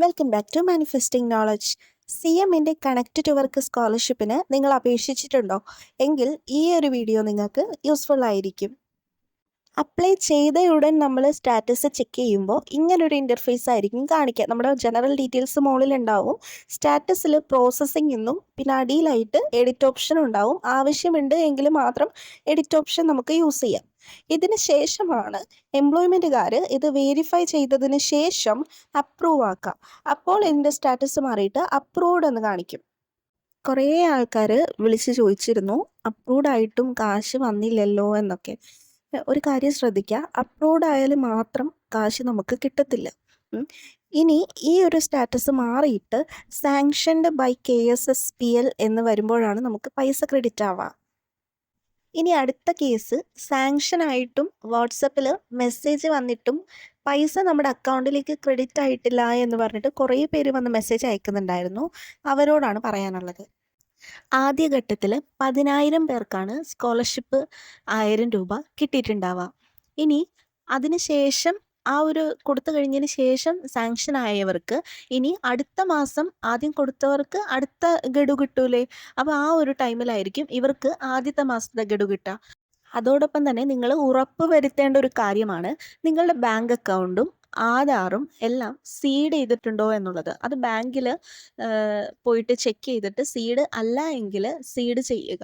Welcome back to manifesting knowledge. C എമ്മിൻ്റെ connect to work സ്കോളർഷിപ്പിന് നിങ്ങൾ അപേക്ഷിച്ചിട്ടുണ്ടോ? എങ്കിൽ ഈ ഒരു വീഡിയോ നിങ്ങൾക്ക് യൂസ്ഫുൾ ആയിരിക്കും. അപ്ലൈ ചെയ്തയുടൻ നമ്മൾ സ്റ്റാറ്റസ് ചെക്ക് ചെയ്യുമ്പോൾ ഇങ്ങനൊരു ഇൻ്റർഫേസ് ആയിരിക്കും കാണിക്കുക. നമ്മുടെ ജനറൽ ഡീറ്റെയിൽസ് മുകളിലുണ്ടാവും. സ്റ്റാറ്റസിൽ പ്രോസസ്സിംഗ് എന്നും പിന്നെ അടിയിലായിട്ട് എഡിറ്റ് ഓപ്ഷൻ ഉണ്ടാവും. ആവശ്യമുണ്ട് എങ്കിൽ മാത്രം എഡിറ്റ് ഓപ്ഷൻ നമുക്ക് യൂസ് ചെയ്യാം. ഇതിന് ശേഷമാണ് എംപ്ലോയ്മെൻറ്റുകാർ ഇത് വെരിഫൈ ചെയ്തതിന് ശേഷം അപ്രൂവ് ആക്കാം. അപ്പോൾ ഇതിൻ്റെ സ്റ്റാറ്റസ് മാറിയിട്ട് അപ്രൂവ്ഡ് എന്ന് കാണിക്കും. കുറേ ആൾക്കാർ വിളിച്ച് ചോദിച്ചിരുന്നു അപ്രൂവ്ഡ് ആയിട്ടും കാശ് വന്നില്ലല്ലോ എന്നൊക്കെ. ഒരു കാര്യം ശ്രദ്ധിക്കുക, അപ്രൂവ്ഡ് ആയാൽ മാത്രം കാശ് നമുക്ക് കിട്ടത്തില്ല. ഇനി ഈ ഒരു സ്റ്റാറ്റസ് മാറിയിട്ട് സാങ്ഷൻഡ് ബൈ KSSPL എന്ന് വരുമ്പോഴാണ് നമുക്ക് പൈസ ക്രെഡിറ്റ് ആവുക. ഇനി അടുത്ത കേസ്, സാങ്ഷൻ ആയിട്ടും വാട്സപ്പിൽ മെസ്സേജ് വന്നിട്ടും പൈസ നമ്മുടെ അക്കൗണ്ടിലേക്ക് ക്രെഡിറ്റ് ആയിട്ടില്ല എന്ന് പറഞ്ഞിട്ട് കുറേ പേര് വന്ന് മെസ്സേജ് അയക്കുന്നുണ്ടായിരുന്നു. അവരോടാണ് പറയാനുള്ളത്. ആദ്യഘട്ടത്തിൽ 10,000 പേർക്കാണ് സ്കോളർഷിപ്പ് 1000 രൂപ കിട്ടിയിട്ടുണ്ടാവുക. ഇനി അതിനുശേഷം ആ ഒരു കൊടുത്തു കഴിഞ്ഞതിന് ശേഷം സാങ്ഷൻ ആയവർക്ക് ഇനി അടുത്ത മാസം ആദ്യം കൊടുത്തവർക്ക് അടുത്ത ഗഡു കിട്ടൂലേ? അപ്പോൾ ആ ഒരു ടൈമിലായിരിക്കും ഇവർക്ക് ആദ്യത്തെ മാസത്തെ ഗഡു കിട്ടുക. അതോടൊപ്പം തന്നെ നിങ്ങൾ ഉറപ്പ് വരുത്തേണ്ട ഒരു കാര്യമാണ് നിങ്ങളുടെ ബാങ്ക് അക്കൗണ്ടും ആധാറും എല്ലാം സീഡ് ചെയ്തിട്ടുണ്ടോ എന്നുള്ളത്. അത് ബാങ്കിൽ പോയിട്ട് ചെക്ക് ചെയ്തിട്ട് സീഡ് അല്ല എങ്കിൽ സീഡ് ചെയ്യുക.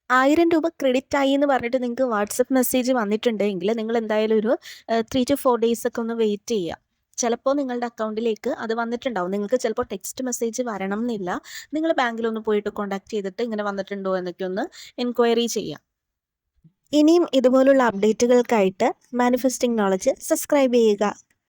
1000 രൂപ ക്രെഡിറ്റ് ആയി എന്ന് പറഞ്ഞിട്ട് നിങ്ങൾക്ക് വാട്സപ്പ് മെസ്സേജ് വന്നിട്ടുണ്ടെങ്കിൽ നിങ്ങൾ എന്തായാലും ഒരു 3 to 4 days ഒക്കെ ഒന്ന് വെയിറ്റ് ചെയ്യുക. ചിലപ്പോൾ നിങ്ങളുടെ അക്കൗണ്ടിലേക്ക് അത് വന്നിട്ടുണ്ടാവും. നിങ്ങൾക്ക് ചിലപ്പോൾ ടെക്സ്റ്റ് മെസ്സേജ് വരണം എന്നില്ല. നിങ്ങൾ ബാങ്കിലൊന്ന് പോയിട്ട് കോൺടാക്ട് ചെയ്തിട്ട് ഇങ്ങനെ വന്നിട്ടുണ്ടോ എന്നൊക്കെ ഒന്ന് എൻക്വയറി ചെയ്യാം. ഇനിയും ഇതുപോലുള്ള അപ്ഡേറ്റുകൾക്കായിട്ട് മാനിഫെസ്റ്റിംഗ് നോളജ് സബ്സ്ക്രൈബ് ചെയ്യുക.